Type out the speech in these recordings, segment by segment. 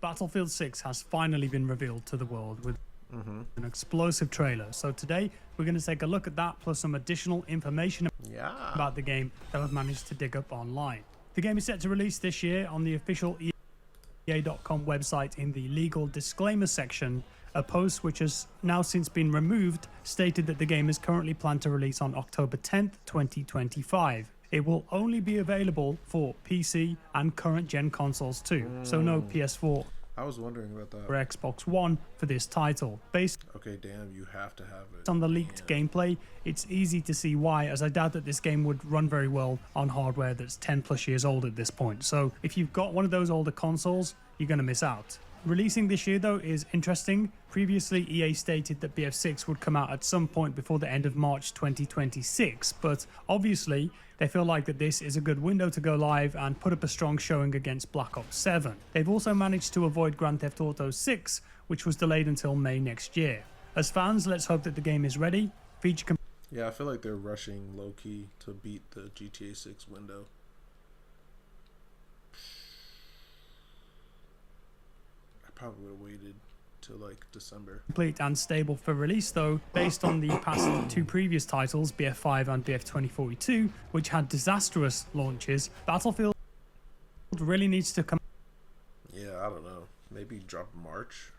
Battlefield 6 has finally been revealed to the world with an explosive trailer. So today we're going to take a look at that plus some additional information about the game that I've managed to dig up online. The game is set to release this year. On the official EA.com website, in the legal disclaimer section, a post which has now since been removed stated that the game is currently planned to release on October 10th, 2025. It will only be available for PC and current gen consoles too, so no PS4 I was wondering about that. or Xbox One for this title. Based Okay, damn, you have to have it. on the leaked gameplay, it's easy to see why, as I doubt that this game would run very well on hardware that's 10 plus years old at this point. So if you've got one of those older consoles, you're going to miss out. Releasing this year though is interesting. Previously EA stated that BF6 would come out at some point before the end of March 2026, but obviously they feel like that this is a good window to go live and put up a strong showing against Black Ops 7. They've also managed to avoid Grand Theft Auto 6, which was delayed until May next year. As fans, let's hope that the game is ready. Yeah, I feel like they're rushing low-key to beat the GTA 6 window. Probably would have waited till like December. Complete and stable for release though, based on the past two previous titles, BF5 and BF 2042, which had disastrous launches. Battlefield really needs to come. Yeah, I don't know. Maybe drop March,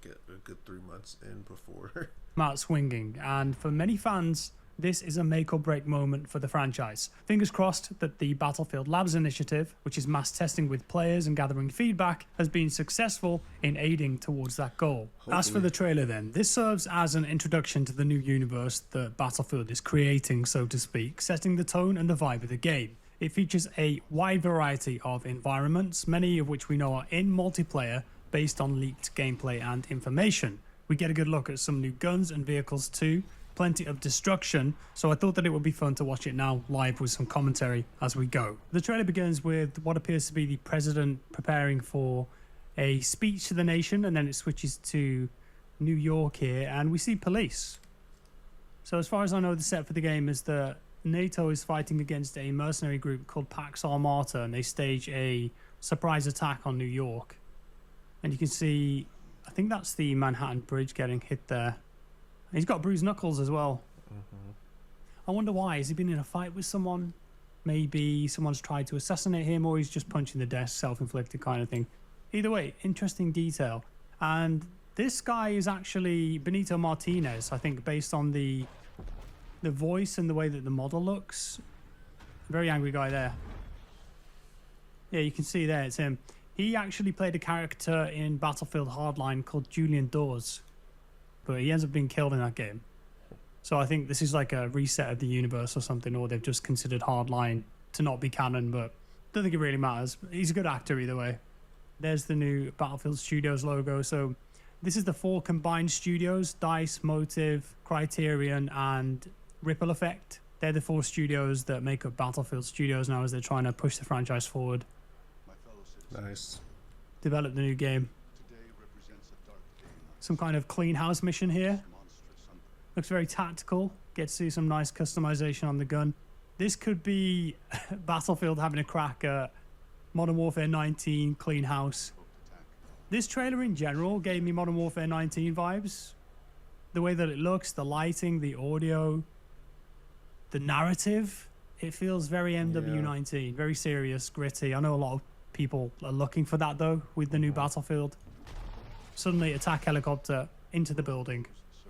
get a good 3 months in before. Out swinging, and for many fans, this is a make or break moment for the franchise. Fingers crossed that the Battlefield Labs initiative, which is mass testing with players and gathering feedback, has been successful in aiding towards that goal. Hopefully. As for the trailer then, this serves as an introduction to the new universe that Battlefield is creating, so to speak, setting the tone and the vibe of the game. It features a wide variety of environments, many of which we know are in multiplayer based on leaked gameplay and information. We get a good look at some new guns and vehicles too, plenty of destruction, so I thought that it would be fun to watch it now live with some commentary as we go. The trailer begins with what appears to be the president preparing for a speech to the nation, and then it switches to New York here, and we see police. So as far as I know, the set for the game is that NATO is fighting against a mercenary group called Pax Armata, and they stage a surprise attack on New York. And you can see, I think that's the Manhattan Bridge getting hit there. He's got bruised knuckles as well. I wonder why. Has he been in a fight with someone? Maybe someone's tried to assassinate him, or he's just punching the desk, self-inflicted kind of thing. Either way, interesting detail. And this guy is actually Benito Martinez, I think, based on the voice and the way that the model looks. Very angry guy there. Yeah, you can see there, it's him. He actually played a character in Battlefield Hardline called Julian Dawes, but he ends up being killed in that game. So I think this is like a reset of the universe or something, or they've just considered Hardline to not be canon, but I don't think it really matters. He's a good actor either way. There's the new Battlefield Studios logo. So this is the 4 combined studios: DICE, Motive, Criterion, and Ripple Effect. They're the 4 studios that make up Battlefield Studios now as they're trying to push the franchise forward. Nice. Develop the new game. Some kind of clean house mission here. Looks very tactical. Get to see some nice customization on the gun. This could be Battlefield having a crack at Modern Warfare 19 clean house. This trailer in general gave me Modern Warfare 19 vibes. The way that it looks, the lighting, the audio, the narrative. It feels very MW19, very serious, gritty. I know a lot of people are looking for that though with the new Battlefield. Suddenly attack helicopter into the building.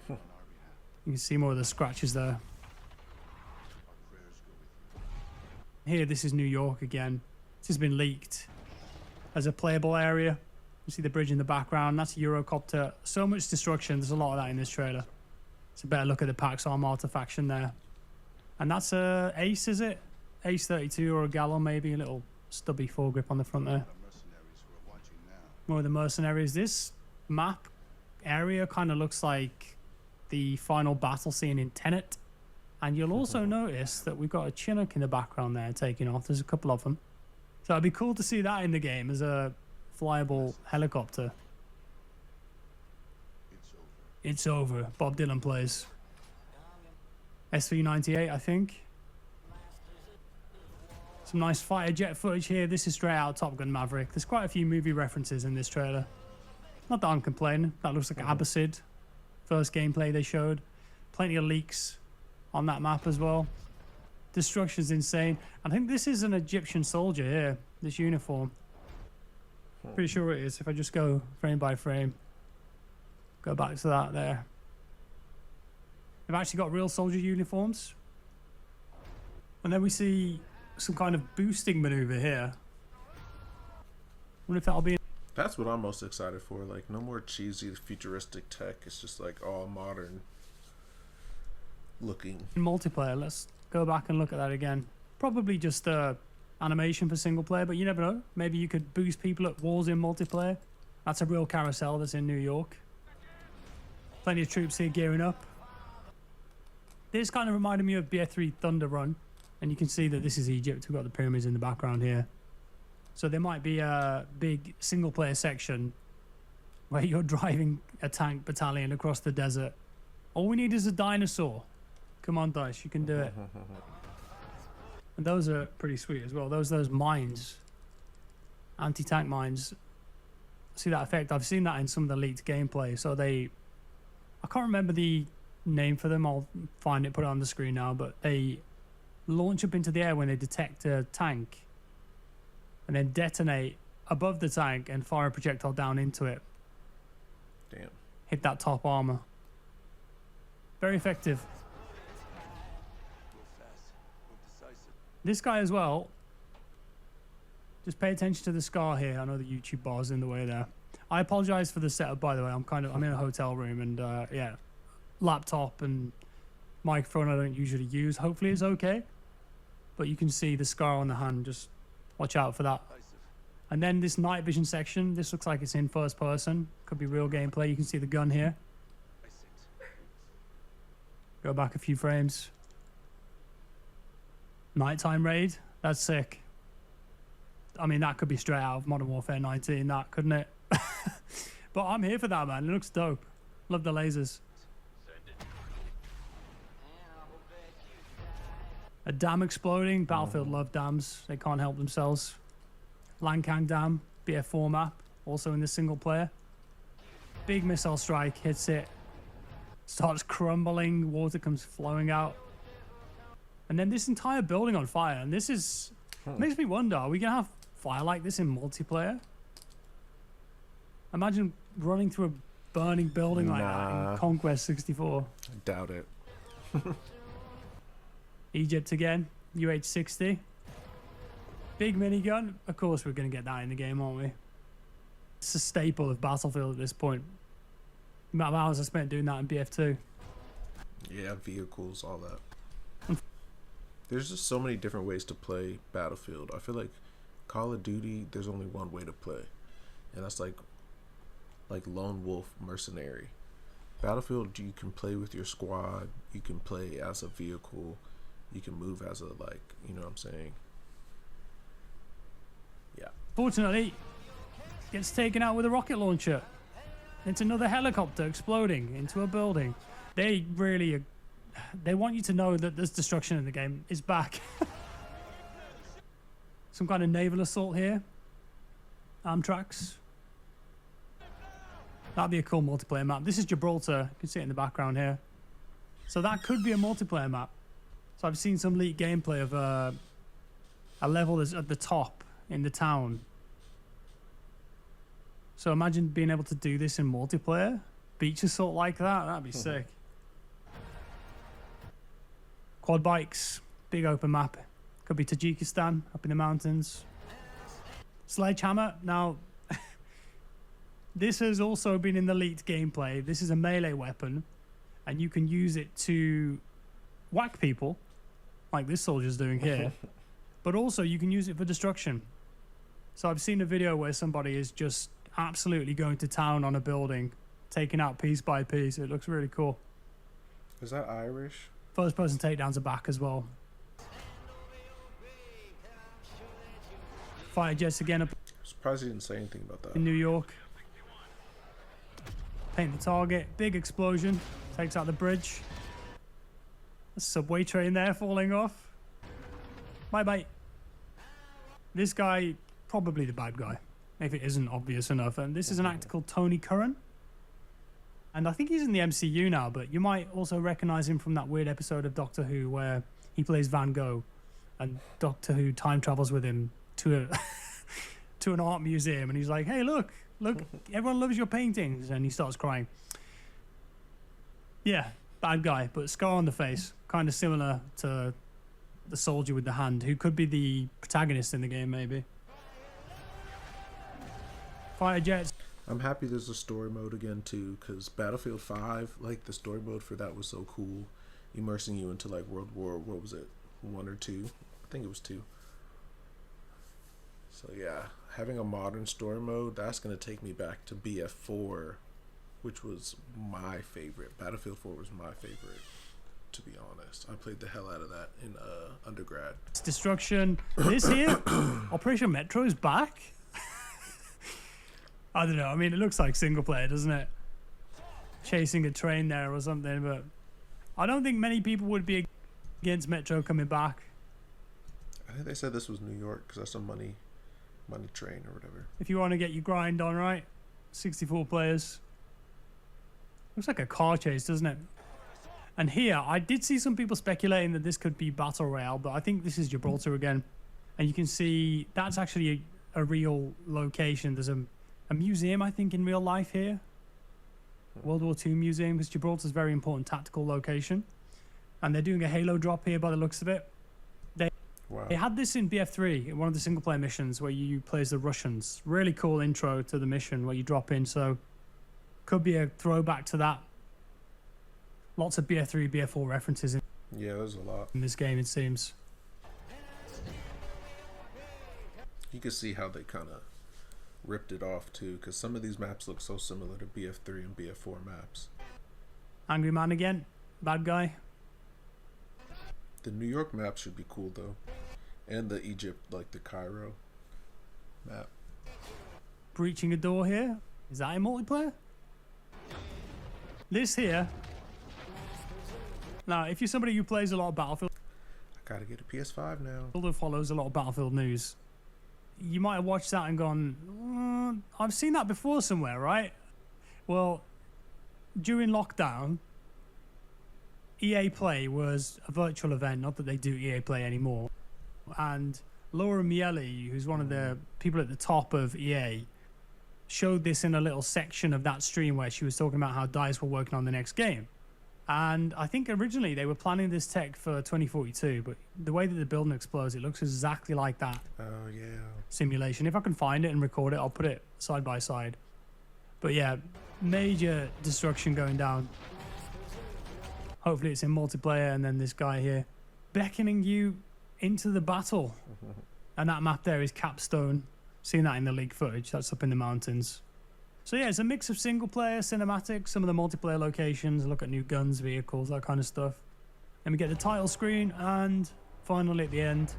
You can see more of the scratches there. Here, this is New York again. This has been leaked as a playable area. You see the bridge in the background. That's a Eurocopter. So much destruction. There's a lot of that in this trailer. It's a better look at the Pax Armata faction there. And that's a Ace, is it? Ace 32 or a Gallo maybe. A little stubby foregrip on the front there. More of the mercenaries. This map area kind of looks like the final battle scene in Tenet, and you'll also notice that we've got a Chinook in the background there taking off. There's a couple of them, so it'd be cool to see that in the game as a flyable helicopter. It's over. Bob Dylan plays. SV98, I think. Some nice fighter jet footage here. This is straight out of Top Gun Maverick. There's quite a few movie references in this trailer. Not that I'm complaining. That looks like Abbasid. First gameplay they showed. Plenty of leaks on that map as well. Destruction's insane. I think this is an Egyptian soldier here, this uniform. Pretty sure it is. If I just go frame by frame, go back to that there. They've actually got real soldier uniforms. And then we see some kind of boosting maneuver here. Wonder if that'll be That's what I'm most excited for. Like, no more cheesy futuristic tech. It's just like all modern looking. in multiplayer. Let's go back and look at that again. Probably just animation for single player, but you never know. Maybe you could boost people at walls in multiplayer. That's a real carousel that's in New York. Plenty of troops here gearing up. This kind of reminded me of BF3 Thunder Run. And you can see that this is Egypt. We've got the pyramids in the background here. So there might be a big single player section where you're driving a tank battalion across the desert. All we need is a dinosaur. Come on, Dice, you can do it. And those are pretty sweet as well. Those mines, anti-tank mines. See that effect? I've seen that in some of the leaked gameplay. So I can't remember the name for them. I'll find it, put it on the screen now. But they launch up into the air when they detect a tank, and then detonate above the tank and fire a projectile down into it. Damn. Hit that top armor. Very effective. This guy as well. Just pay attention to the scar here. I know the YouTube bar's in the way there. I apologize for the setup, by the way. I'm in a hotel room, and yeah, laptop and microphone I don't usually use. Hopefully it's okay. But you can see the scar on the hand. Just watch out for that. And then this night vision section. This looks like it's in first person. Could be real gameplay. You can see the gun here. Go back a few frames. Nighttime raid. That's sick. I mean, that could be straight out of Modern Warfare 19, that, couldn't it? But I'm here for that, man. It looks dope. Love the lasers. A dam exploding. Battlefield love dams. They can't help themselves. Lankang Dam, BF4 map, also in the single player. Big missile strike, hits it. Starts crumbling, water comes flowing out. And then this entire building on fire. And this is... makes me wonder, are we going to have fire like this in multiplayer? Imagine running through a burning building like that in Conquest 64. I doubt it. Egypt again, UH-60. Big minigun. Of course we're going to get that in the game, aren't we? It's a staple of Battlefield at this point. The amount of hours I spent doing that in BF2. Yeah, vehicles, all that. There's just so many different ways to play Battlefield. I feel like Call of Duty, there's only one way to play. And that's like lone wolf mercenary. Battlefield, you can play with your squad. You can play as a vehicle. You can move as a, like, you know what I'm saying? Yeah. Fortunately, gets taken out with a rocket launcher. It's another helicopter exploding into a building. They really, they want you to know that there's destruction in the game. It's back. Some kind of naval assault here. Amtrax. That'd be a cool multiplayer map. This is Gibraltar. You can see it in the background here. So that could be a multiplayer map. So I've seen some leaked gameplay of a level that's at the top in the town. So imagine being able to do this in multiplayer. Beach assault like that. That'd be sick. Quad bikes. Big open map. Could be Tajikistan up in the mountains. Sledgehammer. Now, this has also been in the leaked gameplay. This is a melee weapon, and you can use it to whack people, like this soldier's doing here. But also, you can use it for destruction. So I've seen a video where somebody is just absolutely going to town on a building, taking out piece by piece. It looks really cool. Is that Irish? First person takedowns are back as well. Fighter jets again up I'm surprised he didn't say anything about that. in New York. Paint the target. Big explosion. Takes out the bridge. A subway train there falling off. Bye bye. This guy, probably the bad guy, if it isn't obvious enough. And this is an actor called Tony Curran. And I think he's in the MCU now, but you might also recognize him from that weird episode of Doctor Who where he plays Van Gogh and Doctor Who time travels with him to to an art museum, and he's like, hey, look, everyone loves your paintings, and he starts crying. Yeah, bad guy, but scar on the face, kind of similar to the soldier with the hand, who could be the protagonist in the game, maybe. Fighter jets. I'm happy there's a story mode again too, because Battlefield 5, like the story mode for that was so cool, immersing you into like World War, what was it, 1 or 2? I think it was 2. So yeah, having a modern story mode, that's going to take me back to BF4, which was my favorite. Battlefield 4 was my favorite, to be honest. I played the hell out of that in undergrad. It's destruction. This here, Operation Metro is back. I don't know. I mean, it looks like single player, doesn't it? Chasing a train there or something, but I don't think many people would be against Metro coming back. I think they said this was New York because that's a money train or whatever. If you want to get your grind on, right? 64 players. Looks like a car chase, doesn't it? And here, I did see some people speculating that this could be Battle Royale, but I think this is Gibraltar again. And you can see that's actually a real location. There's a museum, I think, in real life here. World War II museum, because Gibraltar's a very important tactical location. And they're doing a Halo drop here by the looks of it. They had this in BF3, in one of the single player missions where you play as the Russians. Really cool intro to the mission where you drop in, so could be a throwback to that. Lots of BF3, BF4 references in there's a lot in this game, it seems. You can see how they kind of ripped it off too, because some of these maps look so similar to BF3 and BF4 maps. Angry Man again, bad guy. The New York map should be cool though, and the Egypt, like the Cairo map. Breaching a door here. Is that a multiplayer? This here. Now, if you're somebody who plays a lot of Battlefield, I gotta get a PS5 now. Who follows a lot of Battlefield news, you might have watched that and gone, I've seen that before somewhere, right? Well, during lockdown, EA Play was a virtual event, not that they do EA Play anymore. And Laura Miele, who's one of the people at the top of EA, showed this in a little section of that stream where she was talking about how DICE were working on the next game. And I think originally they were planning this tech for 2042, but the way that the building explodes, it looks exactly like that. Oh, yeah. Simulation. If I can find it and record it, I'll put it side by side. But yeah, major destruction going down. Hopefully it's in multiplayer, and then this guy here beckoning you into the battle. And that map there is Capstone. Seen that in the leak footage. That's up in the mountains. So yeah, it's a mix of single player, cinematic, some of the multiplayer locations, look at new guns, vehicles, that kind of stuff. Then we get the title screen, and finally at the end,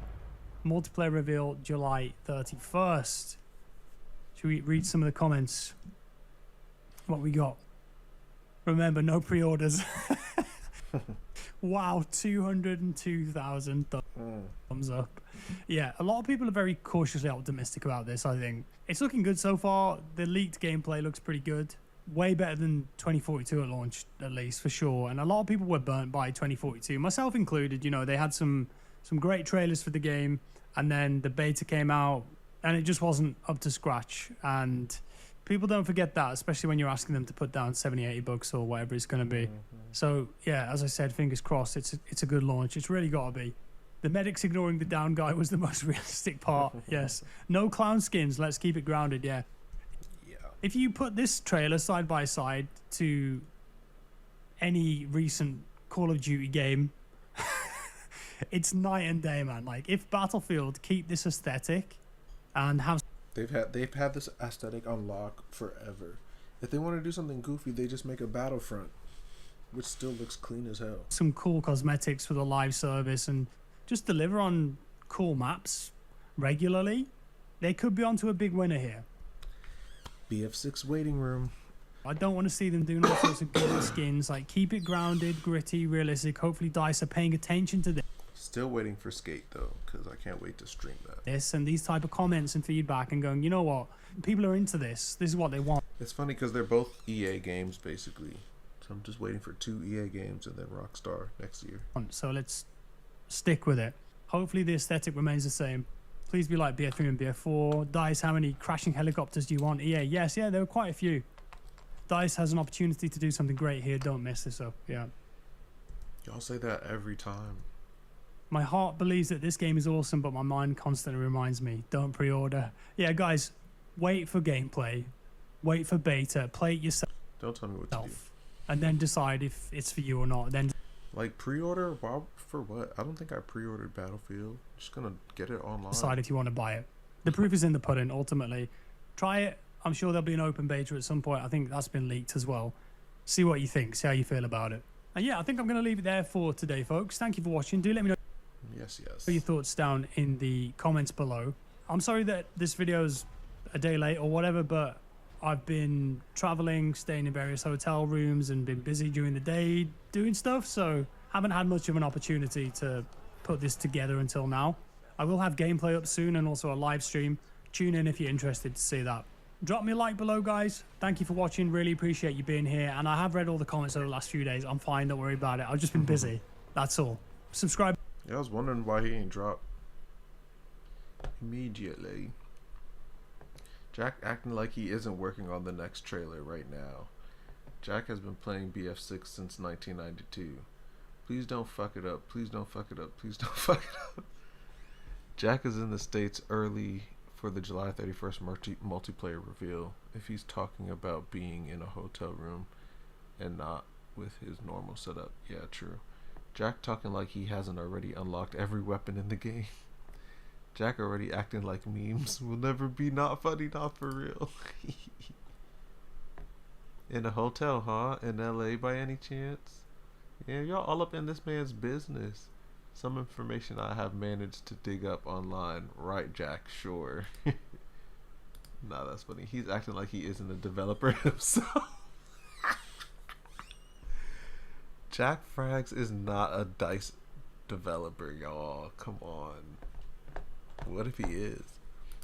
multiplayer reveal July 31st. Should we read some of the comments? What we got? Remember, no pre-orders. Wow, 202,000 thumbs up. Yeah, a lot of people are very cautiously optimistic about this, I think. It's looking good so far. The leaked gameplay looks pretty good. Way better than 2042 at launch, at least, for sure. And a lot of people were burnt by 2042, myself included. You know, they had some great trailers for the game, and then the beta came out, and it just wasn't up to scratch. And people don't forget that, especially when you're asking them to put down 70, 80 bucks or whatever it's going to be. So, yeah, as I said, fingers crossed, it's a good launch. It's really got to be. The medics ignoring the down guy was the most realistic part, yes. No clown skins, let's keep it grounded, yeah. If you put this trailer side by side to any recent Call of Duty game, it's night and day, man. Like, if Battlefield keep this aesthetic and have... They've had this aesthetic on lock forever. If they want to do something goofy, they just make a Battlefront, which still looks clean as hell. Some cool cosmetics for the live service and just deliver on cool maps regularly. They could be onto a big winner here. BF6 waiting room. I don't want to see them doing all sorts of good skins. Like, keep it grounded, gritty, realistic. Hopefully DICE are paying attention to this. Still waiting for Skate though, because I can't wait to stream that. this and these type of comments and feedback and going, you know what, people are into this. This is what they want. It's funny because they're both EA games basically. So I'm just waiting for 2 EA games and then Rockstar next year. So let's stick with it. Hopefully the aesthetic remains the same. Please be like BF3 and BF4. DICE, how many crashing helicopters do you want? EA, yes, yeah, there were quite a few. DICE has an opportunity to do something great here. Don't mess this up. Yeah. Y'all say that every time. My heart believes that this game is awesome, but my mind constantly reminds me, don't pre-order. Yeah, guys, wait for gameplay. Wait for beta. Play it yourself. Don't tell me what to do. And then decide if it's for you or not. Then Like pre-order? Wow, for what? I don't think I pre-ordered Battlefield. Just gonna get it online. decide if you want to buy it. The proof is in the pudding, ultimately. Try it. I'm sure there'll be an open beta at some point. I think that's been leaked as well. See what you think. See how you feel about it. And yeah, I think I'm going to leave it there for today, folks. Thank you for watching. Do let me know Yes. your thoughts down in the comments below. I'm sorry that this video is a day late or whatever, but I've been traveling, staying in various hotel rooms and been busy during the day doing stuff, so haven't had much of an opportunity to put this together until now. I will have gameplay up soon and also a live stream. Tune in if you're interested to see that. Drop me a like below, guys. Thank you for watching. Really appreciate you being here. And I have read all the comments over the last few days. I'm fine. Don't worry about it. I've just been busy. That's all. Subscribe. Yeah, I was wondering why he ain't dropped immediately. Jack acting like he isn't working on the next trailer right now. Jack has been playing BF6 since 1992. Please don't fuck it up. Please don't fuck it up. Please don't fuck it up. Jack is in the States early for the July 31st multiplayer reveal. If he's talking about being in a hotel room and not with his normal setup. Yeah, true. Jack talking like he hasn't already unlocked every weapon in the game. Jack already acting like memes will never be not funny, not for real. In a hotel, huh? In LA by any chance? Yeah, y'all all up in this man's business. Some information I have managed to dig up online. Right, Jack, sure. Nah, that's funny. He's acting like he isn't a developer himself. JackFrags is not a DICE developer, y'all. Come on. What if he is?